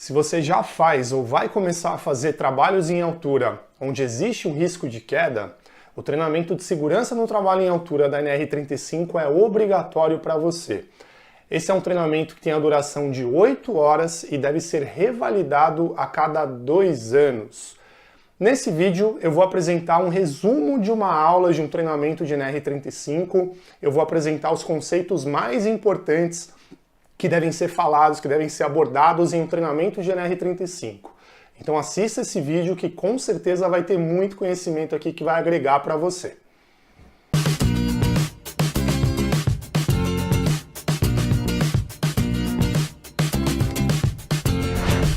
Se você já faz ou vai começar a fazer trabalhos em altura onde existe um risco de queda, o treinamento de segurança no trabalho em altura da NR35 é obrigatório para você. Esse é um treinamento que tem a duração de 8 horas e deve ser revalidado a cada 2 anos. Nesse vídeo eu vou apresentar um resumo de uma aula de um treinamento de NR35, eu vou apresentar os conceitos mais importantes que devem ser falados, que devem ser abordados em um treinamento de NR35. Então assista esse vídeo que com certeza vai ter muito conhecimento aqui que vai agregar para você.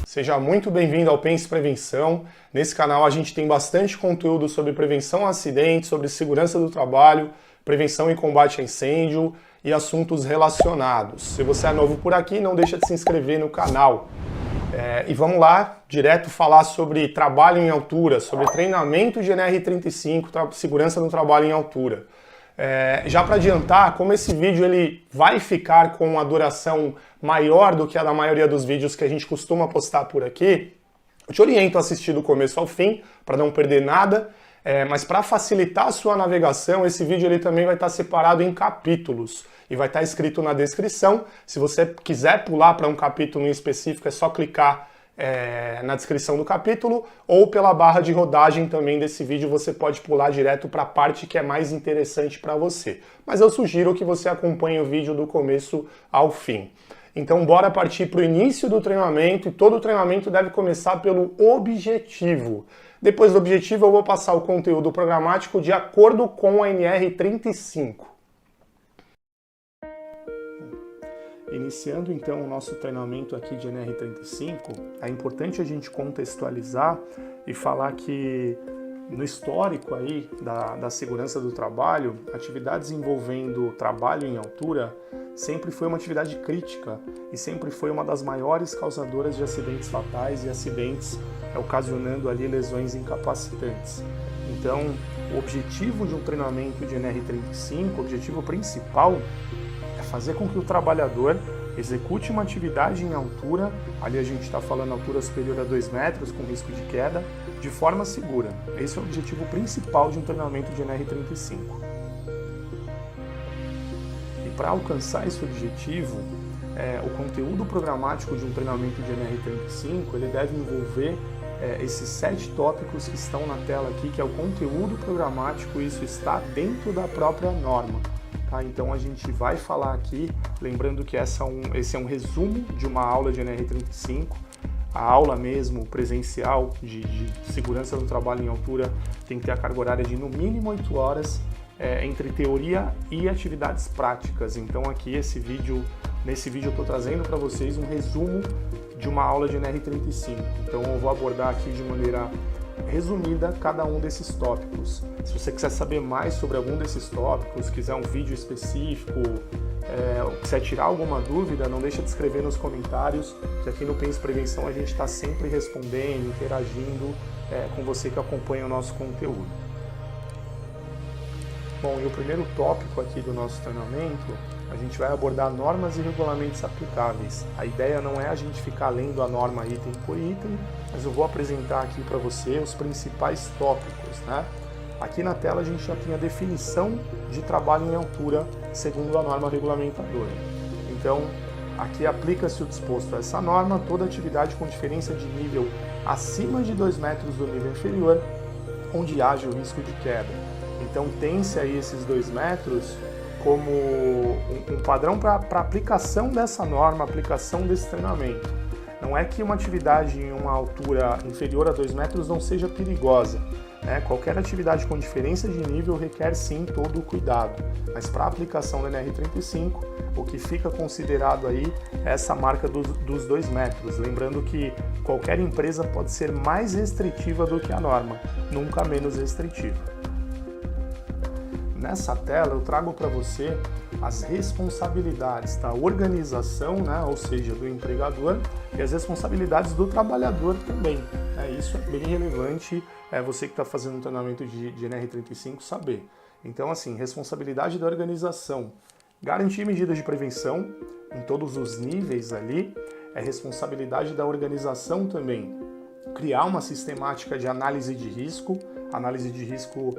Seja muito bem-vindo ao Pense Prevenção. Nesse canal a gente tem bastante conteúdo sobre prevenção a acidentes, sobre segurança do trabalho, prevenção e combate a incêndio e assuntos relacionados. Se você é novo por aqui, não deixa de se inscrever no canal. E vamos lá, direto falar sobre trabalho em altura, sobre treinamento de NR35, segurança no trabalho em altura. Já para adiantar, como esse vídeo ele vai ficar com uma duração maior do que a da maioria dos vídeos que a gente costuma postar por aqui, eu te oriento a assistir do começo ao fim, para não perder nada, mas para facilitar a sua navegação, esse vídeo ele também vai estar separado em capítulos e vai estar escrito na descrição. Se você quiser pular para um capítulo em específico, é só clicar na descrição do capítulo, ou pela barra de rodagem também desse vídeo você pode pular direto para a parte que é mais interessante para você. Mas eu sugiro que você acompanhe o vídeo do começo ao fim. Então bora partir para o início do treinamento, e todo o treinamento deve começar pelo objetivo. Depois do objetivo eu vou passar o conteúdo programático de acordo com a NR35. Iniciando então o nosso treinamento aqui de NR35, é importante a gente contextualizar e falar que no histórico aí da segurança do trabalho, atividades envolvendo trabalho em altura sempre foi uma atividade crítica e sempre foi uma das maiores causadoras de acidentes fatais e acidentes ocasionando ali lesões incapacitantes. Então, o objetivo de um treinamento de NR35, o objetivo principal é fazer com que o trabalhador execute uma atividade em altura, ali a gente está falando altura superior a 2 metros, com risco de queda, de forma segura. Esse é o objetivo principal de um treinamento de NR35. E para alcançar esse objetivo, o conteúdo programático de um treinamento de NR35, ele deve envolver esses 7 tópicos que estão na tela aqui, que é o conteúdo programático, e isso está dentro da própria norma. Então a gente vai falar aqui, lembrando que esse é um resumo de uma aula de NR35, a aula mesmo presencial de segurança do trabalho em altura tem que ter a carga horária de no mínimo 8 horas entre teoria e atividades práticas. Então aqui nesse vídeo eu estou trazendo para vocês um resumo de uma aula de NR35. Então eu vou abordar aqui de maneira resumida cada um desses tópicos. Se você quiser saber mais sobre algum desses tópicos, quiser um vídeo específico, quiser tirar alguma dúvida, não deixa de escrever nos comentários, que aqui no Pense Prevenção a gente está sempre respondendo, interagindo com você que acompanha o nosso conteúdo. Bom, e o primeiro tópico aqui do nosso treinamento, a gente vai abordar normas e regulamentos aplicáveis. A ideia não é a gente ficar lendo a norma item por item, mas eu vou apresentar aqui para você os principais tópicos, né? Aqui na tela a gente já tem a definição de trabalho em altura segundo a norma regulamentadora. Então, aqui aplica-se o disposto a essa norma, toda atividade com diferença de nível acima de 2 metros do nível inferior, onde haja o risco de queda. Então, tem-se aí esses 2 metros como um padrão para aplicação dessa norma, aplicação desse treinamento. Não é que uma atividade em uma altura inferior a 2 metros não seja perigosa, né? Qualquer atividade com diferença de nível requer sim todo o cuidado, mas para a aplicação da NR35, o que fica considerado aí é essa marca dos 2 metros. Lembrando que qualquer empresa pode ser mais restritiva do que a norma, nunca menos restritiva. Nessa tela eu trago para você as responsabilidades da organização, né, ou seja, do empregador, e as responsabilidades do trabalhador também. Isso é bem relevante, você que está fazendo um treinamento de NR35 saber. Então, assim, responsabilidade da organização, garantir medidas de prevenção em todos os níveis ali, é responsabilidade da organização também criar uma sistemática de análise de risco. Análise de risco,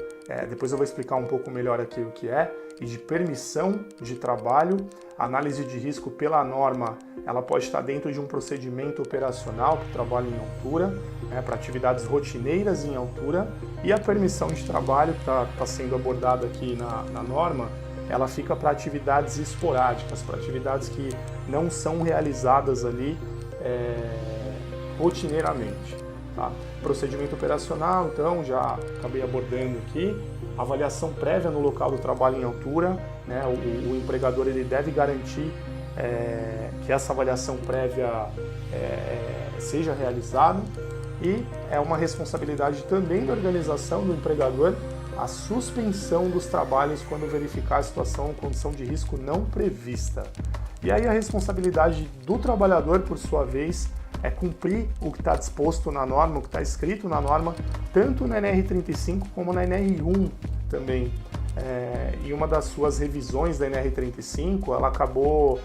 depois eu vou explicar um pouco melhor aqui o que é, e de permissão de trabalho. A análise de risco pela norma, ela pode estar dentro de um procedimento operacional para trabalho em altura, para atividades rotineiras em altura, e a permissão de trabalho que está sendo abordada aqui na norma, ela fica para atividades esporádicas, para atividades que não são realizadas ali rotineiramente. Tá? Procedimento operacional, então, já acabei abordando aqui. Avaliação prévia no local do trabalho em altura, né? O empregador ele deve garantir que essa avaliação prévia seja realizada, e é uma responsabilidade também da organização, do empregador, a suspensão dos trabalhos quando verificar a situação ou condição de risco não prevista. E aí a responsabilidade do trabalhador, por sua vez, é cumprir o que está disposto na norma, o que está escrito na norma, tanto na NR35 como na NR1 também. E uma das suas revisões da NR35, ela acabou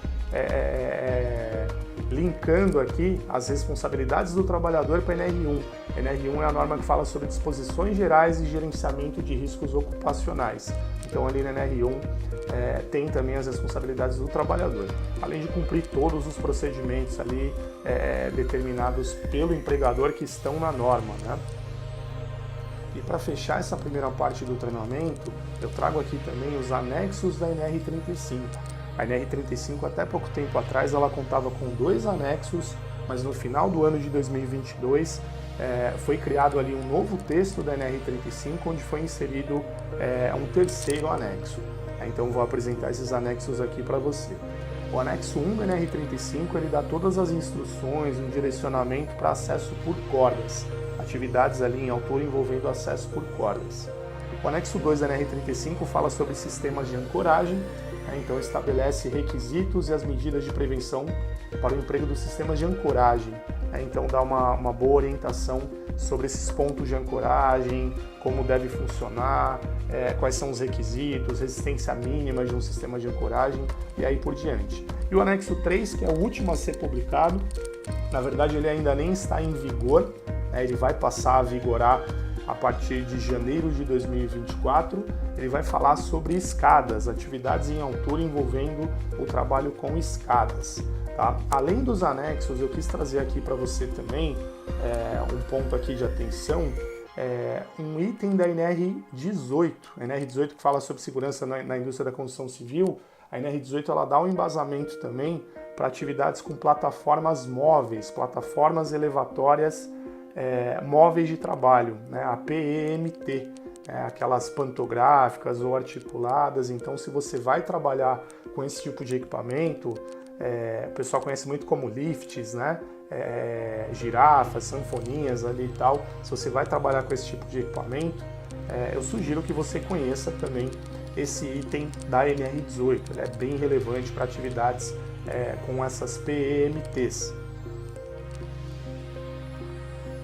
linkando aqui as responsabilidades do trabalhador para a NR1. A NR1 é a norma que fala sobre disposições gerais e gerenciamento de riscos ocupacionais. Então ali na NR1 tem também as responsabilidades do trabalhador, além de cumprir todos os procedimentos ali determinados pelo empregador que estão na norma, né? E para fechar essa primeira parte do treinamento, eu trago aqui também os anexos da NR35. A NR35, até pouco tempo atrás, ela contava com 2 anexos, mas no final do ano de 2022 foi criado ali um novo texto da NR35, onde foi inserido um terceiro anexo. Então vou apresentar esses anexos aqui para você. O anexo 1 da NR35, ele dá todas as instruções, um direcionamento para acesso por cordas, atividades ali em altura envolvendo acesso por cordas. O anexo 2 da NR35 fala sobre sistemas de ancoragem, então estabelece requisitos e as medidas de prevenção para o emprego dos sistemas de ancoragem. Então dá uma boa orientação sobre esses pontos de ancoragem, como deve funcionar, quais são os requisitos, resistência mínima de um sistema de ancoragem e aí por diante. E o anexo 3, que é o último a ser publicado, na verdade ele ainda nem está em vigor, ele vai passar a vigorar a partir de janeiro de 2024, ele vai falar sobre escadas, atividades em altura envolvendo o trabalho com escadas. Tá? Além dos anexos, eu quis trazer aqui para você também um ponto aqui de atenção, um item da NR18. A NR18 que fala sobre segurança na indústria da construção civil, a NR18 ela dá um embasamento também para atividades com plataformas móveis, plataformas elevatórias móveis de trabalho, né? A PEMT, aquelas pantográficas ou articuladas. Então, se você vai trabalhar com esse tipo de equipamento, o pessoal conhece muito como lifts, né? Girafas, sanfoninhas ali e tal. Se você vai trabalhar com esse tipo de equipamento, eu sugiro que você conheça também esse item da NR18. Ele é bem relevante para atividades com essas PEMTs.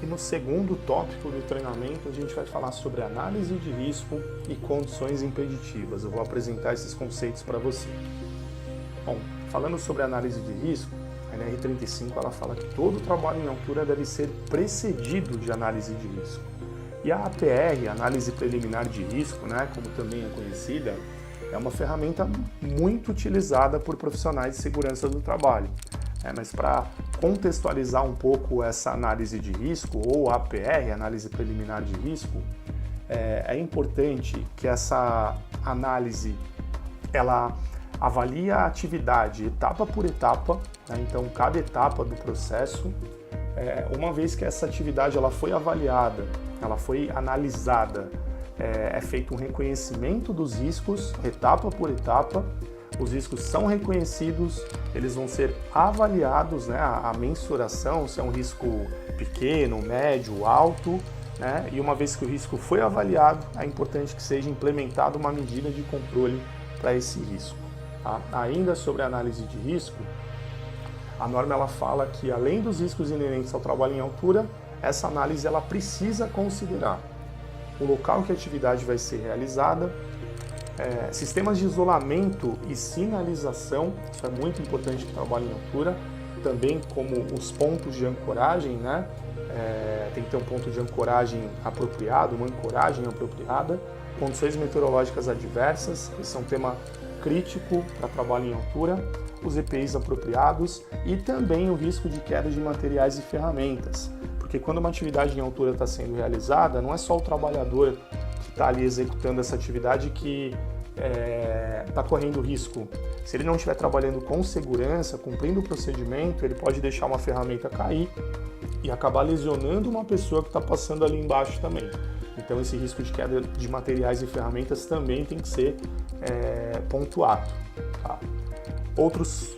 E no segundo tópico do treinamento, a gente vai falar sobre análise de risco e condições impeditivas. Eu vou apresentar esses conceitos para você. Bom, falando sobre análise de risco, a NR35 ela fala que todo trabalho em altura deve ser precedido de análise de risco. E a APR, Análise Preliminar de Risco, né, como também é conhecida, é uma ferramenta muito utilizada por profissionais de segurança do trabalho. Mas para contextualizar um pouco essa análise de risco, ou APR, Análise Preliminar de Risco, é importante que essa análise ela avalie a atividade etapa por etapa, né? Então cada etapa do processo, uma vez que essa atividade ela foi avaliada, ela foi analisada, é feito um reconhecimento dos riscos, etapa por etapa. Os riscos são reconhecidos, eles vão ser avaliados, né, a mensuração, se é um risco pequeno, médio, alto, né, e uma vez que o risco foi avaliado, é importante que seja implementada uma medida de controle para esse risco. Tá? Ainda sobre a análise de risco, a norma ela fala que além dos riscos inerentes ao trabalho em altura, essa análise ela precisa considerar o local que a atividade vai ser realizada, sistemas de isolamento e sinalização, isso é muito importante para o trabalho em altura, também como os pontos de ancoragem, né? Tem que ter um ponto de ancoragem apropriado, uma ancoragem apropriada, condições meteorológicas adversas, esse é um tema crítico para trabalho em altura, os EPIs apropriados e também o risco de queda de materiais e ferramentas, porque quando uma atividade em altura está sendo realizada, não é só o trabalhador que está ali executando essa atividade que está correndo risco. Se ele não estiver trabalhando com segurança, cumprindo o procedimento, ele pode deixar uma ferramenta cair e acabar lesionando uma pessoa que está passando ali embaixo também. Então esse risco de queda de materiais e ferramentas também tem que ser pontuado. Tá? Outros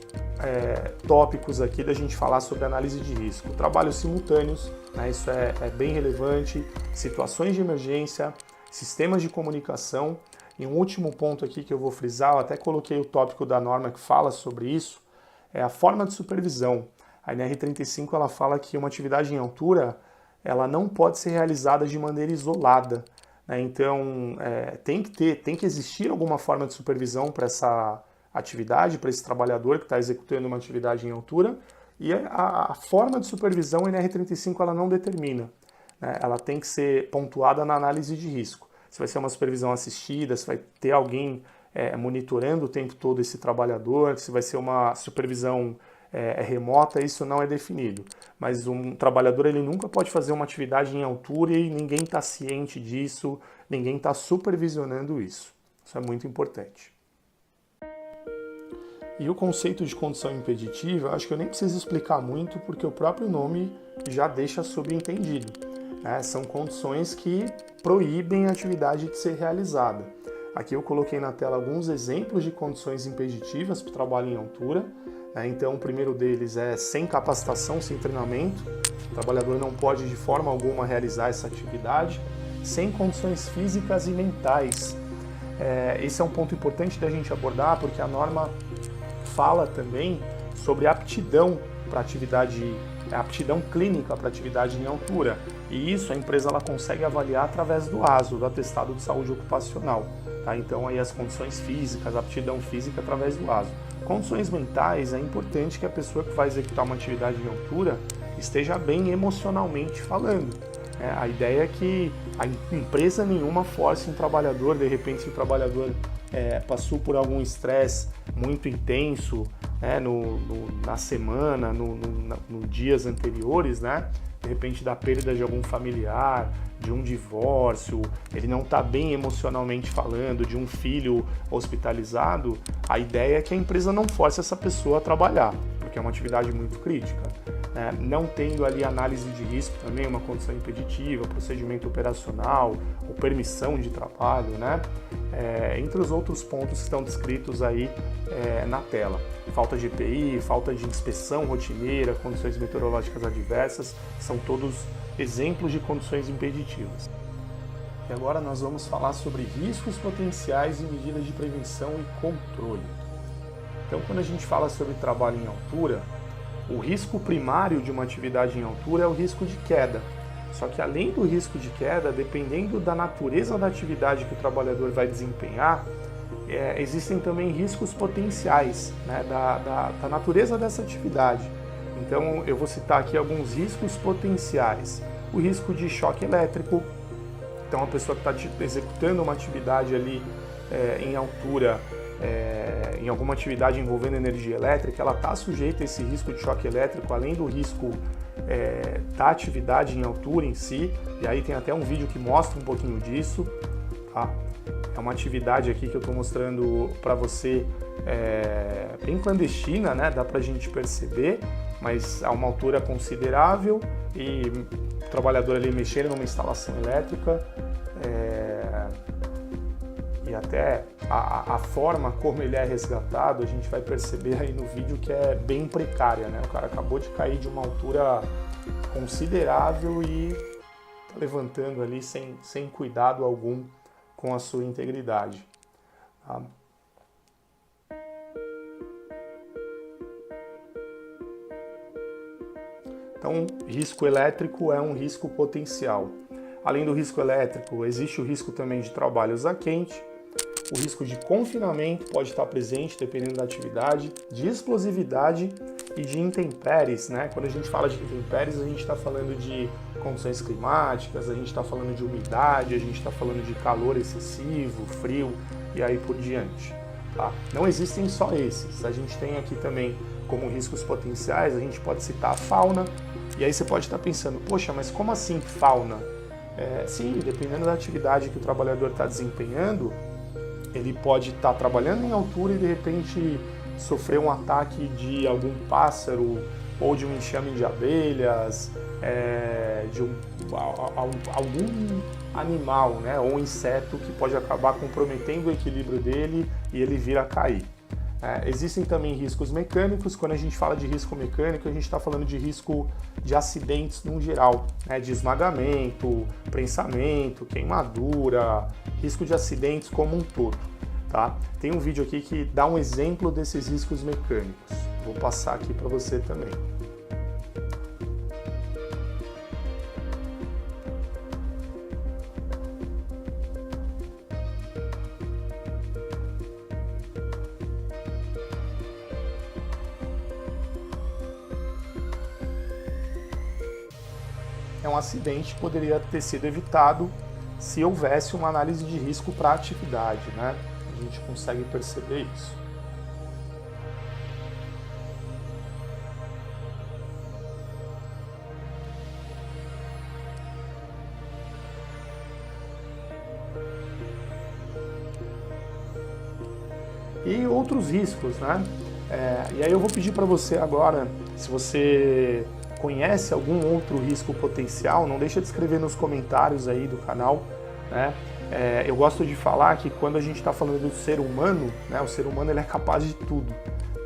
tópicos aqui da gente falar sobre análise de risco. Trabalhos simultâneos, né? Isso é bem relevante, situações de emergência, sistemas de comunicação. E um último ponto aqui que eu vou frisar, eu até coloquei o tópico da norma que fala sobre isso, é a forma de supervisão. A NR35 ela fala que uma atividade em altura ela não pode ser realizada de maneira isolada, né? Então tem que existir alguma forma de supervisão para essa atividade, para esse trabalhador que está executando uma atividade em altura, e a forma de supervisão a NR35 ela não determina, né? Ela tem que ser pontuada na análise de risco. Se vai ser uma supervisão assistida, se vai ter alguém monitorando o tempo todo esse trabalhador, se vai ser uma supervisão remota, isso não é definido. Mas um trabalhador ele nunca pode fazer uma atividade em altura e ninguém está ciente disso, ninguém está supervisionando isso. Isso é muito importante. E o conceito de condição impeditiva, acho que eu nem preciso explicar muito, porque o próprio nome já deixa subentendido. São condições que proíbem a atividade de ser realizada. Aqui eu coloquei na tela alguns exemplos de condições impeditivas para o trabalho em altura. Então, o primeiro deles é sem capacitação, sem treinamento. O trabalhador não pode de forma alguma realizar essa atividade. Sem condições físicas e mentais. Esse é um ponto importante da gente abordar, porque a norma fala também sobre aptidão para atividade, aptidão clínica para atividade em altura. E isso a empresa ela consegue avaliar através do ASO, do Atestado de Saúde Ocupacional. Tá? Então aí as condições físicas, a aptidão física através do ASO. Condições mentais, é importante que a pessoa que vai executar uma atividade em altura esteja bem emocionalmente falando. A ideia é que a empresa nenhuma force um trabalhador, de repente se o trabalhador passou por algum estresse muito intenso na semana, nos dias anteriores, né? De repente da perda de algum familiar, de um divórcio, ele não está bem emocionalmente falando, de um filho hospitalizado, a ideia é que a empresa não force essa pessoa a trabalhar, porque é uma atividade muito crítica. Não tendo ali análise de risco também, uma condição impeditiva, procedimento operacional ou permissão de trabalho, né? Entre os outros pontos que estão descritos aí na tela. Falta de EPI, falta de inspeção rotineira, condições meteorológicas adversas, são todos exemplos de condições impeditivas. E agora nós vamos falar sobre riscos potenciais e medidas de prevenção e controle. Então, quando a gente fala sobre trabalho em altura, o risco primário de uma atividade em altura é o risco de queda. Só que além do risco de queda, dependendo da natureza da atividade que o trabalhador vai desempenhar, existem também riscos potenciais, né, da natureza dessa atividade. Então eu vou citar aqui alguns riscos potenciais. O risco de choque elétrico. Então a pessoa que está executando uma atividade ali em altura, em alguma atividade envolvendo energia elétrica, ela está sujeita a esse risco de choque elétrico, além do risco da atividade em altura em si, e aí tem até um vídeo que mostra um pouquinho disso. Tá? É uma atividade aqui que eu estou mostrando para você bem clandestina, né? Dá para a gente perceber, mas a uma altura considerável e o trabalhador ali mexendo numa instalação elétrica. E até a forma como ele é resgatado, a gente vai perceber aí no vídeo que é bem precária, né? O cara acabou de cair de uma altura considerável e tá levantando ali sem cuidado algum com a sua integridade. Tá? Então, risco elétrico é um risco potencial. Além do risco elétrico, existe o risco também de trabalhos a quente. o risco de confinamento pode estar presente, dependendo da atividade, de explosividade e de intempéries, né? Quando a gente fala de intempéries, a gente está falando de condições climáticas, a gente está falando de umidade, a gente está falando de calor excessivo, frio e aí por diante. Tá? Não existem só esses, a gente tem aqui também como riscos potenciais, a gente pode citar a fauna, e aí você pode estar pensando, poxa, mas como assim fauna? Sim, dependendo da atividade que o trabalhador está desempenhando, ele pode estar trabalhando em altura e de repente sofrer um ataque de algum pássaro ou de um enxame de abelhas, de algum animal, né, ou um inseto que pode acabar comprometendo o equilíbrio dele e ele vir a cair. Existem também riscos mecânicos. Quando a gente fala de risco mecânico, a gente está falando de risco de acidentes no geral, né? De esmagamento, prensamento, queimadura, risco de acidentes como um todo. Tá? Tem um vídeo aqui que dá um exemplo desses riscos mecânicos. Vou passar aqui para você também. Um acidente que poderia ter sido evitado se houvesse uma análise de risco para a atividade, né? A gente consegue perceber isso. E outros riscos, né? E aí eu vou pedir para você agora, se você conhece algum outro risco potencial, não deixa de escrever nos comentários aí do canal, né? Eu gosto de falar que quando a gente está falando do ser humano, né, o ser humano ele é capaz de tudo,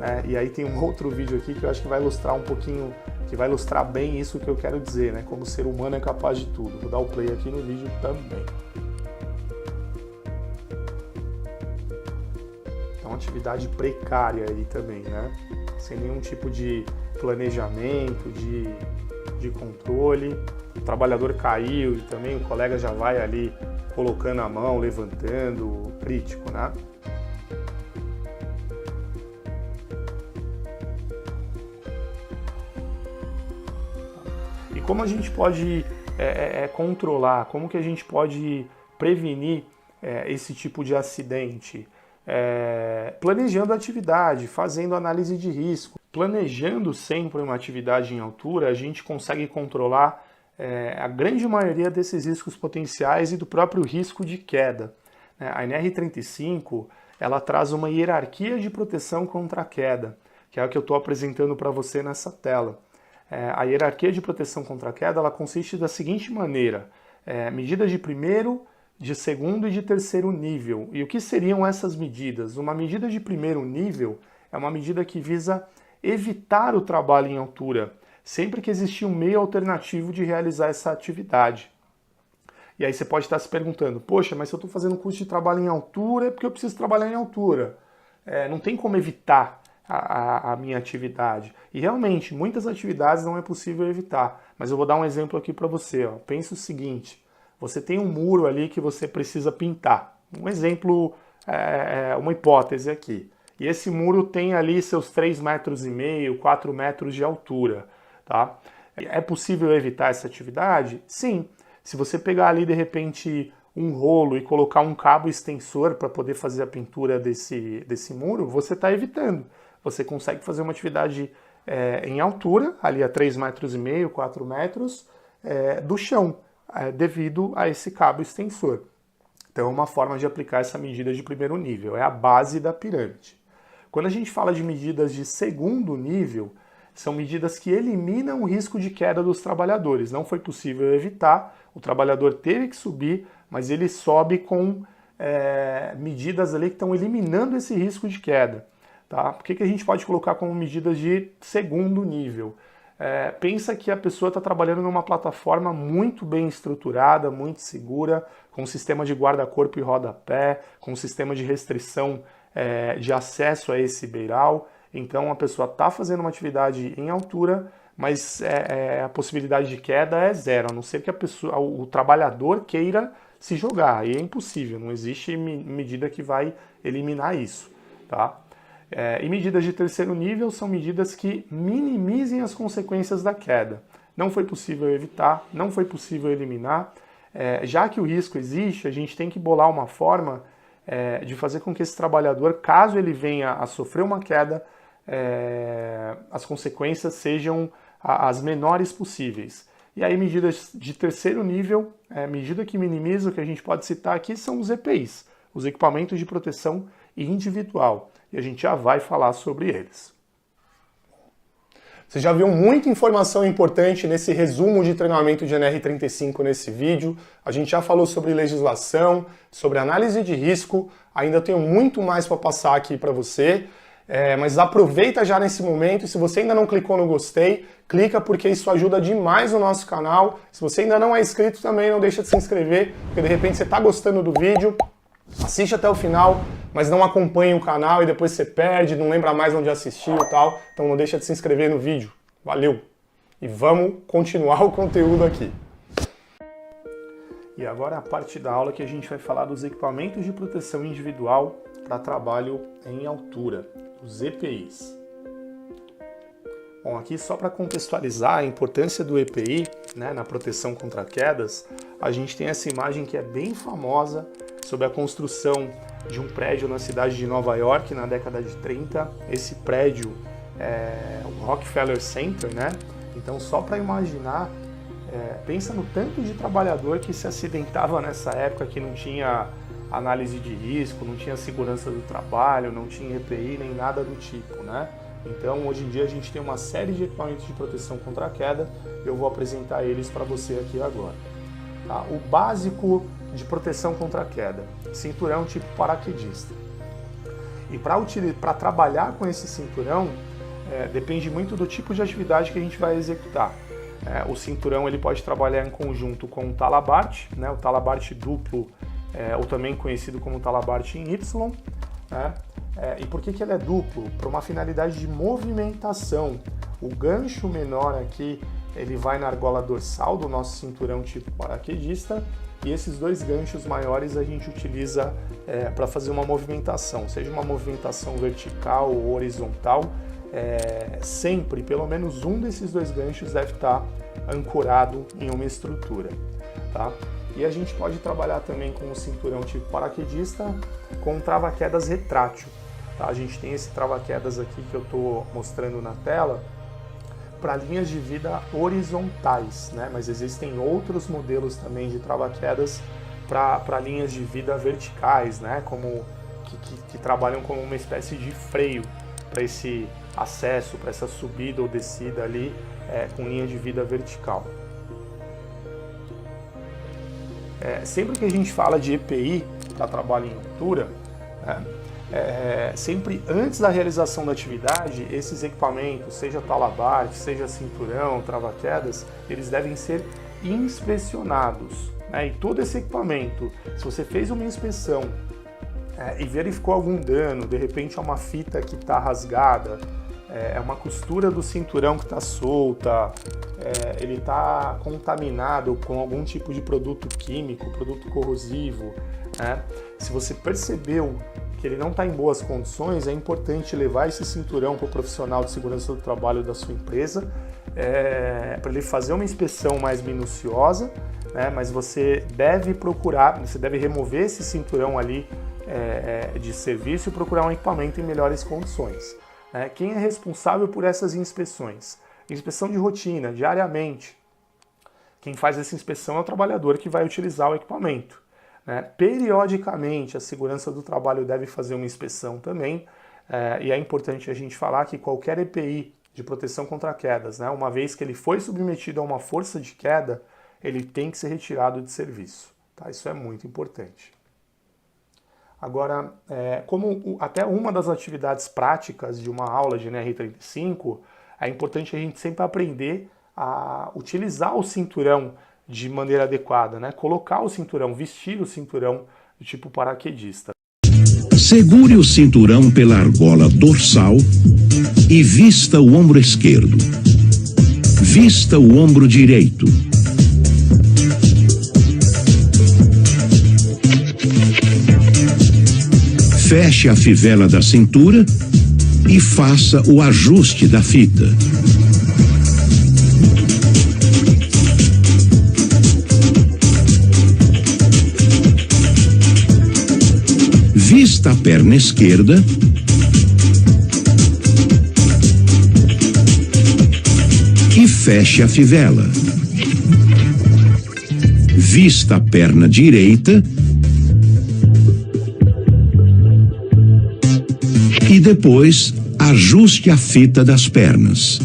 né? E aí tem um outro vídeo aqui que eu acho que vai ilustrar um pouquinho, que vai ilustrar bem isso que eu quero dizer, né? Como o ser humano é capaz de tudo. Vou dar o play aqui no vídeo também. É uma atividade precária aí também, né? Sem nenhum tipo de planejamento, de controle. O trabalhador caiu e também o colega já vai ali colocando a mão, levantando, crítico, né? E como a gente pode controlar, como que a gente pode prevenir esse tipo de acidente? Planejando a atividade, fazendo análise de risco. Planejando sempre uma atividade em altura, a gente consegue controlar a grande maioria desses riscos potenciais e do próprio risco de queda. A NR35 ela traz uma hierarquia de proteção contra a queda, que é o que eu estou apresentando para você nessa tela. A hierarquia de proteção contra a queda ela consiste da seguinte maneira: medidas de primeiro, de segundo e de terceiro nível. E o que seriam essas medidas? Uma medida de primeiro nível é uma medida que visa evitar o trabalho em altura, sempre que existir um meio alternativo de realizar essa atividade. E aí você pode estar se perguntando, poxa, mas se eu estou fazendo curso de trabalho em altura é porque eu preciso trabalhar em altura. Não tem como evitar a minha atividade. E realmente, muitas atividades não é possível evitar. Mas eu vou dar um exemplo aqui para você. Pensa o seguinte, você tem um muro ali que você precisa pintar. Um exemplo, uma hipótese aqui. E esse muro tem ali seus 3,5 metros, 4 metros de altura. Tá? É possível evitar essa atividade? Sim. Se você pegar ali, de repente, um rolo e colocar um cabo extensor para poder fazer a pintura desse muro, você está evitando. Você consegue fazer uma atividade em altura, ali a 3,5 metros, 4 metros, do chão, devido a esse cabo extensor. Então é uma forma de aplicar essa medida de primeiro nível, é a base da pirâmide. Quando a gente fala de medidas de segundo nível, são medidas que eliminam o risco de queda dos trabalhadores. Não foi possível evitar, o trabalhador teve que subir, mas ele sobe com medidas ali que estão eliminando esse risco de queda. Tá? Por que a gente pode colocar como medidas de segundo nível? Pensa que a pessoa está trabalhando numa plataforma muito bem estruturada, muito segura, com um sistema de guarda-corpo e rodapé, com um sistema de restrição de acesso a esse beiral. Então a pessoa está fazendo uma atividade em altura, mas a possibilidade de queda é zero, a não ser que o trabalhador queira se jogar. Aí é impossível, não existe medida que vai eliminar isso, tá? E medidas de terceiro nível são medidas que minimizem as consequências da queda. Não foi possível evitar, não foi possível eliminar. Já que o risco existe, a gente tem que bolar uma forma de fazer com que esse trabalhador, caso ele venha a sofrer uma queda, as consequências sejam as menores possíveis. E aí medidas de terceiro nível, medida que minimiza, o que a gente pode citar aqui são os EPIs, os equipamentos de proteção individual. E a gente já vai falar sobre eles. Você já viu muita informação importante nesse resumo de treinamento de NR35 nesse vídeo. A gente já falou sobre legislação, sobre análise de risco. Ainda tenho muito mais para passar aqui para você. Mas aproveita já nesse momento. Se você ainda não clicou no gostei, clica porque isso ajuda demais o nosso canal. Se você ainda não é inscrito também, não deixa de se inscrever, porque de repente você está gostando do vídeo. Assiste até o final, mas não acompanha o canal e depois você perde, não lembra mais onde assistiu e tal. Então não deixa de se inscrever no vídeo. Valeu! E vamos continuar o conteúdo aqui. E agora a parte da aula que a gente vai falar dos equipamentos de proteção individual para trabalho em altura, os EPIs. Bom, aqui só para contextualizar a importância do EPI, né, na proteção contra quedas, a gente tem essa imagem que é bem famosa sobre a construção de um prédio na cidade de Nova York na década de 30. Esse prédio é o Rockefeller Center, né? Então só para imaginar, pensa no tanto de trabalhador que se acidentava nessa época, que não tinha análise de risco, não tinha segurança do trabalho, não tinha EPI nem nada do tipo, né? Então hoje em dia a gente tem uma série de equipamentos de proteção contra a queda, eu vou apresentar eles para você aqui agora. Tá? O básico de proteção contra a queda, cinturão tipo paraquedista. E para trabalhar com esse cinturão, depende muito do tipo de atividade que a gente vai executar. O cinturão ele pode trabalhar em conjunto com o talabarte, né? O talabarte duplo, ou também conhecido como talabarte em Y. Né? E por que ele é duplo? Para uma finalidade de movimentação. O gancho menor aqui, ele vai na argola dorsal do nosso cinturão tipo paraquedista, e esses dois ganchos maiores a gente utiliza para fazer uma movimentação, seja uma movimentação vertical ou horizontal. Sempre, pelo menos um desses dois ganchos deve estar ancorado em uma estrutura. Tá? E a gente pode trabalhar também com o cinturão tipo paraquedista com trava-quedas retrátil. Tá? A gente tem esse trava-quedas aqui que eu estou mostrando na tela para linhas de vida horizontais, né? Mas existem outros modelos também de trava-quedas para linhas de vida verticais, né? Como que trabalham como uma espécie de freio para esse acesso, para essa subida ou descida ali com linha de vida vertical. Sempre que a gente fala de EPI para trabalho em altura, sempre antes da realização da atividade, esses equipamentos, seja talabarte, seja cinturão, trava-quedas, eles devem ser inspecionados. Né? E todo esse equipamento, se você fez uma inspeção e verificou algum dano, de repente é uma fita que está rasgada, é uma costura do cinturão que está solta, ele está contaminado com algum tipo de produto químico, produto corrosivo, né? Se você percebeu que ele não está em boas condições, é importante levar esse cinturão para o profissional de segurança do trabalho da sua empresa, para ele fazer uma inspeção mais minuciosa, né? Mas você deve remover esse cinturão ali de serviço e procurar um equipamento em melhores condições. Quem é responsável por essas inspeções? Inspeção de rotina, diariamente. Quem faz essa inspeção é o trabalhador que vai utilizar o equipamento. Periodicamente, a segurança do trabalho deve fazer uma inspeção também, e é importante a gente falar que qualquer EPI de proteção contra quedas, uma vez que ele foi submetido a uma força de queda, ele tem que ser retirado de serviço. Tá? Isso é muito importante. Agora, como até uma das atividades práticas de uma aula de NR35, é importante a gente sempre aprender a utilizar o cinturão de maneira adequada, né? Colocar o cinturão, vestir o cinturão do tipo paraquedista. Segure o cinturão pela argola dorsal e vista o ombro esquerdo. Vista o ombro direito. Feche a fivela da cintura e faça o ajuste da fita. Vista a perna esquerda e feche a fivela. Vista a perna direita e depois ajuste a fita das pernas.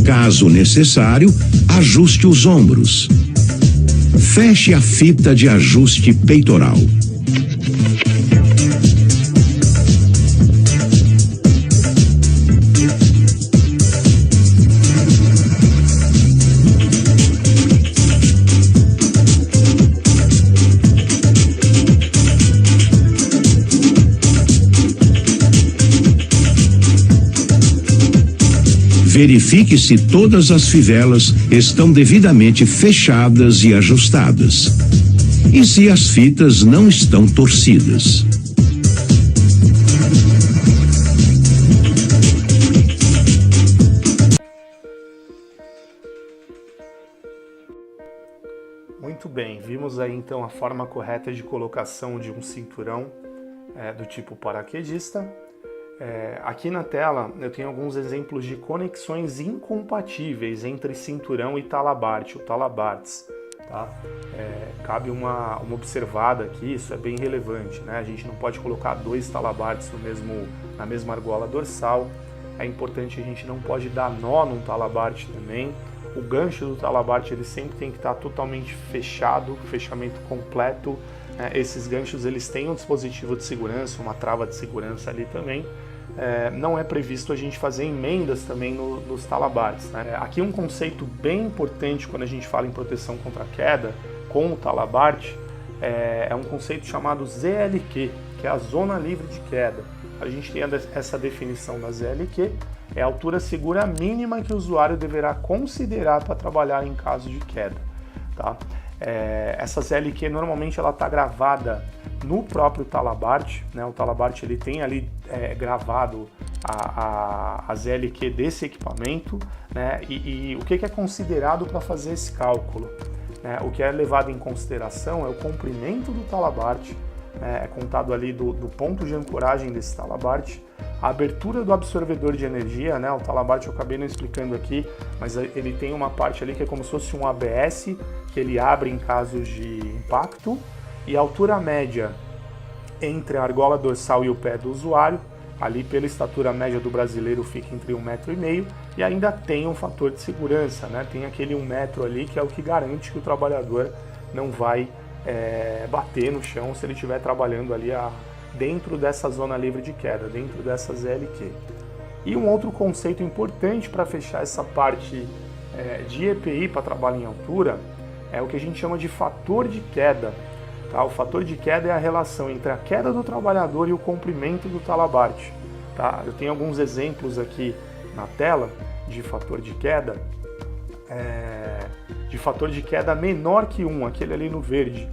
Caso necessário, ajuste os ombros. Feche a fita de ajuste peitoral. Verifique se todas as fivelas estão devidamente fechadas e ajustadas. E se as fitas não estão torcidas. Muito bem, vimos aí então a forma correta de colocação de um cinturão do tipo paraquedista. Aqui na tela eu tenho alguns exemplos de conexões incompatíveis entre cinturão e talabarte, o talabartes. Tá? Cabe uma observada aqui, isso é bem relevante, né? A gente não pode colocar dois talabartes na mesma argola dorsal. É importante, a gente não pode dar nó num talabarte também. O gancho do talabarte ele sempre tem que estar totalmente fechado, fechamento completo. Esses ganchos eles têm um dispositivo de segurança, uma trava de segurança ali também. Não é previsto a gente fazer emendas também nos talabartes, né? Aqui um conceito bem importante quando a gente fala em proteção contra queda com o talabarte é um conceito chamado ZLQ, que é a zona livre de queda. A gente tem essa definição da ZLQ, é a altura segura mínima que o usuário deverá considerar para trabalhar em caso de queda. Tá? Essa ZLQ normalmente ela está gravada no próprio talabarte, né? O talabarte ele tem ali gravado a ZLQ desse equipamento, né? E o que é considerado para fazer esse cálculo? O que é levado em consideração é o comprimento do talabarte, é contado ali do ponto de ancoragem desse talabarte, a abertura do absorvedor de energia, né? O talabarte eu acabei não explicando aqui, mas ele tem uma parte ali que é como se fosse um ABS, que ele abre em casos de impacto, e a altura média entre a argola dorsal e o pé do usuário, ali pela estatura média do brasileiro fica entre 1,5 m, e ainda tem um fator de segurança, né? Tem aquele 1 metro ali que é o que garante que o trabalhador não vai bater no chão se ele estiver trabalhando ali dentro dessa zona livre de queda, dentro dessa ZLQ. E um outro conceito importante para fechar essa parte de EPI para trabalho em altura é o que a gente chama de fator de queda. Tá? O fator de queda é a relação entre a queda do trabalhador e o comprimento do talabarte. Tá? Eu tenho alguns exemplos aqui na tela de fator de queda, menor que 1, aquele ali no verde.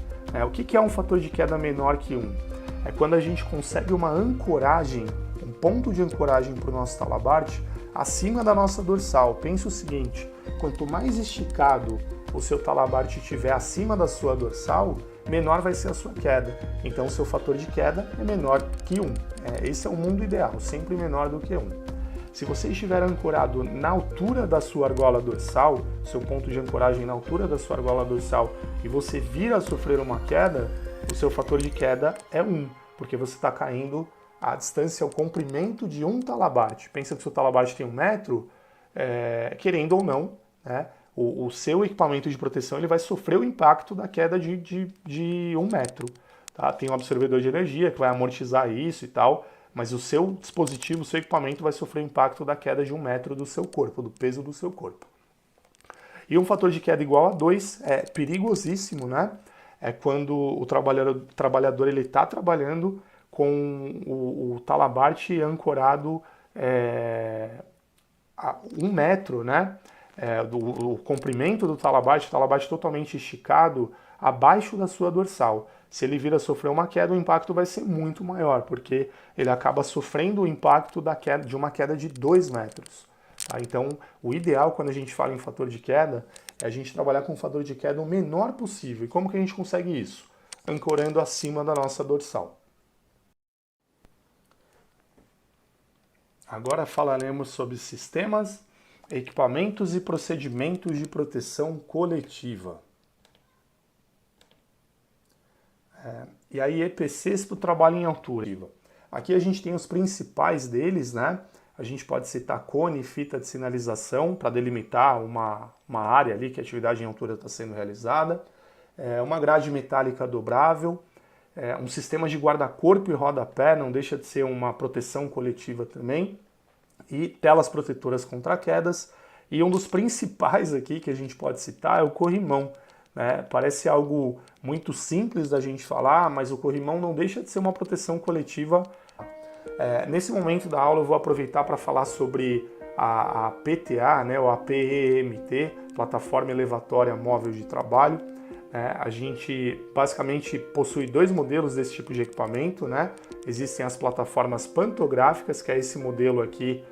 O que é um fator de queda menor que 1? É quando a gente consegue uma ancoragem, um ponto de ancoragem para o nosso talabarte acima da nossa dorsal. Pense o seguinte, quanto mais esticado o seu talabarte estiver acima da sua dorsal, menor vai ser a sua queda. Então o seu fator de queda é menor que 1. Esse é o mundo ideal, sempre menor do que 1. Se você estiver ancorado na altura da sua argola dorsal, seu ponto de ancoragem na altura da sua argola dorsal, e você vir a sofrer uma queda, o seu fator de queda é 1, porque você está caindo a distância, o comprimento de um talabarte. Pensa que o seu talabarte tem 1 metro, querendo ou não, né? O seu equipamento de proteção ele vai sofrer o impacto da queda de 1 metro. Tá? Tem um absorvedor de energia que vai amortizar isso e tal, mas o seu dispositivo, o seu equipamento vai sofrer o impacto da queda de 1 metro do seu corpo, do peso do seu corpo. E um fator de queda igual a 2 é perigosíssimo, né? É quando o trabalhador ele está trabalhando com o talabarte ancorado a 1 metro, né? O comprimento do talabarte, o talabarte totalmente esticado abaixo da sua dorsal. Se ele vir a sofrer uma queda, o impacto vai ser muito maior, porque ele acaba sofrendo o impacto de uma queda de 2 metros. Tá? Então, o ideal quando a gente fala em fator de queda é a gente trabalhar com um fator de queda o menor possível. E como que a gente consegue isso? Ancorando acima da nossa dorsal. Agora falaremos sobre sistemas, equipamentos e procedimentos de proteção coletiva. E aí EPCs para o trabalho em altura. Aqui a gente tem os principais deles, né? A gente pode citar cone e fita de sinalização para delimitar uma área ali que a atividade em altura está sendo realizada. Uma grade metálica dobrável, um sistema de guarda-corpo e rodapé, não deixa de ser uma proteção coletiva também. E telas protetoras contra quedas. E um dos principais aqui que a gente pode citar é o corrimão. Parece algo muito simples da gente falar, mas o corrimão não deixa de ser uma proteção coletiva. Nesse momento da aula eu vou aproveitar para falar sobre a PTA, né, ou a PEMT, Plataforma Elevatória Móvel de Trabalho. A gente basicamente possui 2 modelos desse tipo de equipamento, né? Existem as plataformas pantográficas, que é esse modelo aqui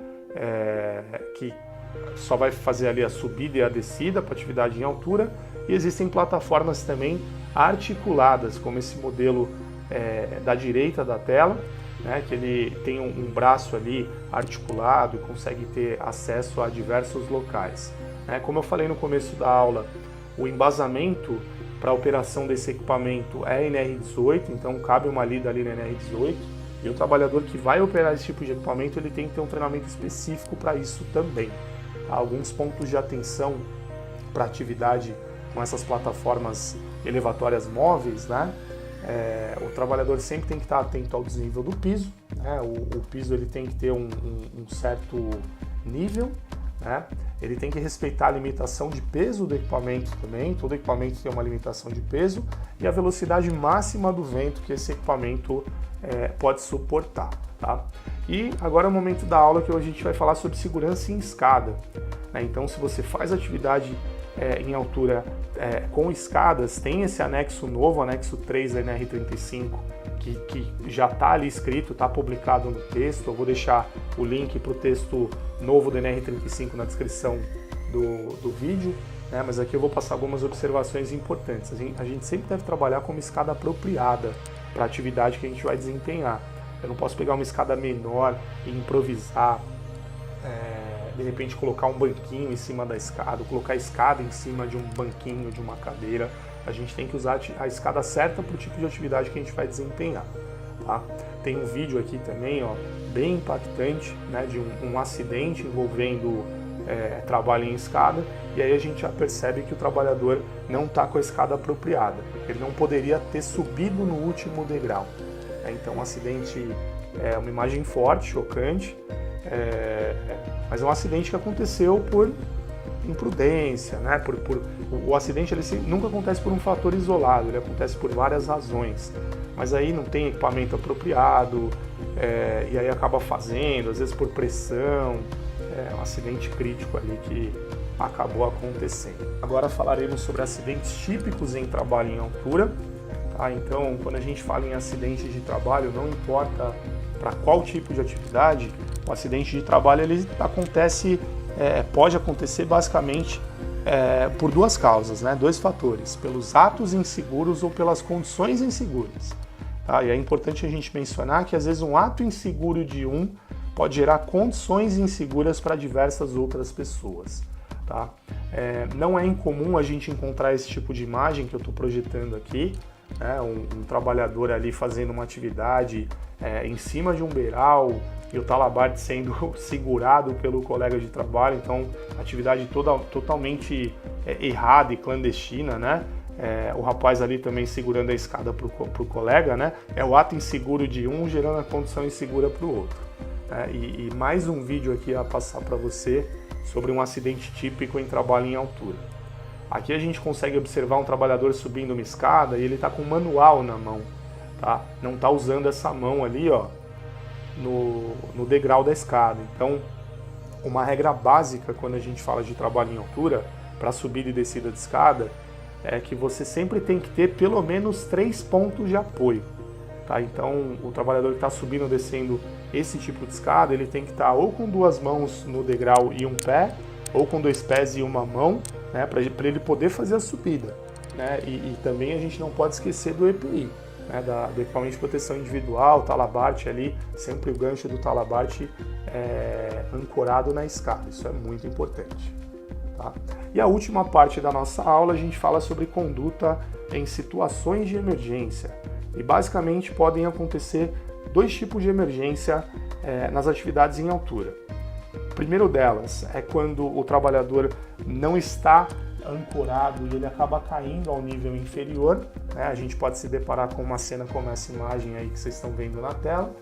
que só vai fazer ali a subida e a descida para atividade em altura, e existem plataformas também articuladas, como esse modelo da direita da tela, né, que ele tem um braço ali articulado e consegue ter acesso a diversos locais. Como eu falei no começo da aula, o embasamento para a operação desse equipamento é NR18, então cabe uma lida ali na NR18, e o trabalhador que vai operar esse tipo de equipamento ele tem que ter um treinamento específico para isso também. Alguns pontos de atenção para atividade com essas plataformas elevatórias móveis, né? O trabalhador sempre tem que estar atento ao desnível do piso, né? O piso ele tem que ter um certo nível, né? Ele tem que respeitar a limitação de peso do equipamento também, todo equipamento tem uma limitação de peso, e a velocidade máxima do vento que esse equipamento pode suportar. Tá? E agora é o momento da aula que a gente vai falar sobre segurança em escada. Então, se você faz atividade em altura com escadas, tem esse anexo novo, anexo 3 da NR35, que já está ali escrito, está publicado no texto. Eu vou deixar o link para o texto novo da NR35 na descrição do vídeo, né? Mas aqui eu vou passar algumas observações importantes. A gente sempre deve trabalhar com uma escada apropriada para a atividade que a gente vai desempenhar. Eu não posso pegar uma escada menor e improvisar, de repente colocar um banquinho em cima da escada, colocar a escada em cima de um banquinho, de uma cadeira. A gente tem que usar a escada certa para o tipo de atividade que a gente vai desempenhar. Tá? Tem um vídeo aqui também, ó, bem impactante, né, de um acidente envolvendo trabalho em escada, e aí a gente já percebe que o trabalhador não está com a escada apropriada. Ele não poderia ter subido no último degrau. Então um acidente é uma imagem forte, chocante, mas é um acidente que aconteceu por imprudência, né? O acidente ele nunca acontece por um fator isolado, ele acontece por várias razões, mas aí não tem equipamento apropriado, e aí acaba fazendo, às vezes por pressão, um acidente crítico ali que acabou acontecendo. Agora falaremos sobre acidentes típicos em trabalho em altura. Tá? Então, quando a gente fala em acidente de trabalho, não importa para qual tipo de atividade, o acidente de trabalho ele pode acontecer basicamente por 2 causas, né? 2 fatores, pelos atos inseguros ou pelas condições inseguras. Tá? E é importante a gente mencionar que às vezes um ato inseguro de pode gerar condições inseguras para diversas outras pessoas. Tá? Não é incomum a gente encontrar esse tipo de imagem que eu estou projetando aqui, né? Um trabalhador ali fazendo uma atividade em cima de um beiral e o talabarte sendo segurado pelo colega de trabalho, então atividade totalmente errada e clandestina, né? o rapaz ali também segurando a escada para o colega, né? É o ato inseguro de um gerando a condição insegura para o outro. E mais um vídeo aqui a passar para você sobre um acidente típico em trabalho em altura. Aqui a gente consegue observar um trabalhador subindo uma escada e ele está com um manual na mão, tá? Não está usando essa mão ali, ó, no degrau da escada. Então, uma regra básica quando a gente fala de trabalho em altura, para subida e descida de escada, é que você sempre tem que ter pelo menos 3 pontos de apoio. Tá? Então, o trabalhador que está subindo ou descendo esse tipo de escada, ele tem que estar ou com 2 mãos no degrau e um pé, ou com 2 pés e uma mão, né, para ele poder fazer a subida. Né? E também a gente não pode esquecer do EPI, né, do equipamento de proteção individual, talabarte ali, sempre o gancho do talabarte ancorado na escada. Isso é muito importante. Tá? E a última parte da nossa aula a gente fala sobre conduta em situações de emergência. E basicamente podem acontecer 2 tipos de emergência nas atividades em altura. O primeiro delas é quando o trabalhador não está ancorado e ele acaba caindo ao nível inferior. Né? A gente pode se deparar com uma cena como essa imagem aí que vocês estão vendo na tela.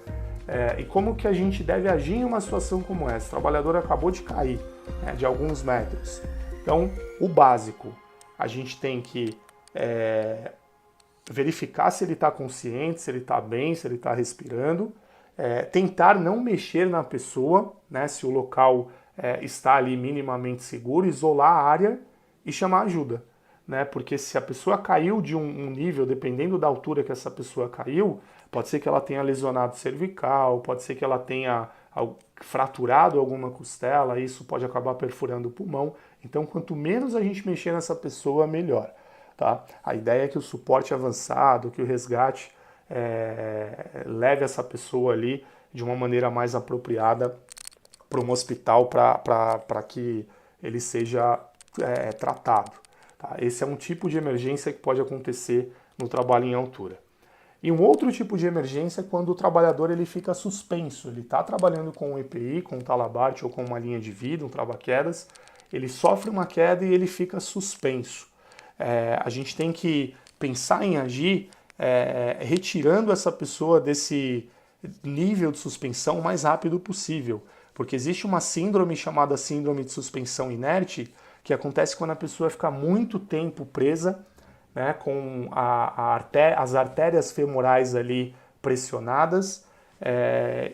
E como que a gente deve agir em uma situação como essa? O trabalhador acabou de cair, né, de alguns metros. Então, o básico, a gente tem que verificar se ele está consciente, se ele está bem, se ele está respirando, tentar não mexer na pessoa, né, se o local está ali minimamente seguro, isolar a área e chamar ajuda. Né, porque se a pessoa caiu de um nível, dependendo da altura que essa pessoa caiu, pode ser que ela tenha lesionado cervical, pode ser que ela tenha fraturado alguma costela, isso pode acabar perfurando o pulmão. Então, quanto menos a gente mexer nessa pessoa, melhor. Tá? A ideia é que o suporte avançado, que o resgate leve essa pessoa ali de uma maneira mais apropriada para um hospital para que ele seja tratado. Tá? Esse é um tipo de emergência que pode acontecer no trabalho em altura. E um outro tipo de emergência é quando o trabalhador ele fica suspenso. Ele está trabalhando com um EPI, com um talabarte ou com uma linha de vida, um trava-quedas, ele sofre uma queda e ele fica suspenso. A gente tem que pensar em agir retirando essa pessoa desse nível de suspensão o mais rápido possível, porque existe uma síndrome chamada síndrome de suspensão inerte, que acontece quando a pessoa fica muito tempo presa, né, com as artérias femorais ali pressionadas,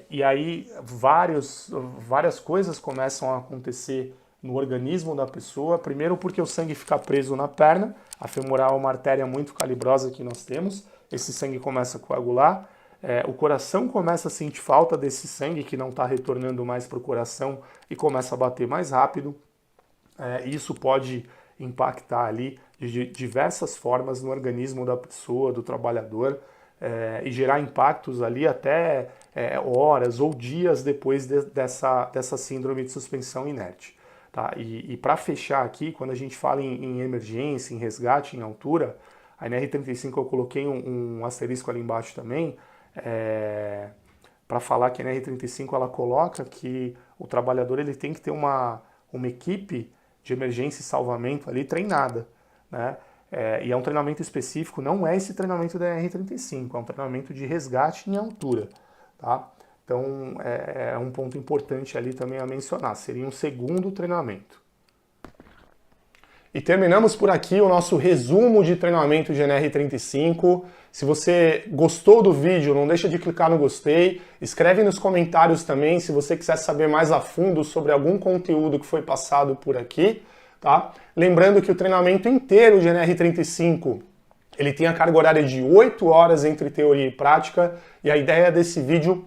e aí várias coisas começam a acontecer no organismo da pessoa. Primeiro porque o sangue fica preso na perna, a femoral é uma artéria muito calibrosa que nós temos, esse sangue começa a coagular, o coração começa a sentir falta desse sangue que não está retornando mais para o coração e começa a bater mais rápido. Isso pode impactar ali de diversas formas no organismo da pessoa, do trabalhador, e gerar impactos ali até horas ou dias depois dessa síndrome de suspensão inerte. Tá? E para fechar aqui, quando a gente fala em emergência, em resgate em altura, a NR35 eu coloquei um asterisco ali embaixo também, para falar que a NR35 ela coloca que o trabalhador ele tem que ter uma equipe de emergência e salvamento ali treinada, né? E é um treinamento específico, não é esse treinamento da NR35, é um treinamento de resgate em altura, tá? Então é um ponto importante ali também a mencionar, seria um segundo treinamento. E terminamos por aqui o nosso resumo de treinamento de NR35. Se você gostou do vídeo, não deixa de clicar no gostei, escreve nos comentários também se você quiser saber mais a fundo sobre algum conteúdo que foi passado por aqui, tá? Lembrando que o treinamento inteiro de NR35, ele tem a carga horária de 8 horas entre teoria e prática, e a ideia desse vídeo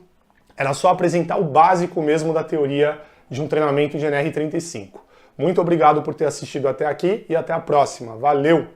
era só apresentar o básico mesmo da teoria de um treinamento de NR35. Muito obrigado por ter assistido até aqui e até a próxima. Valeu!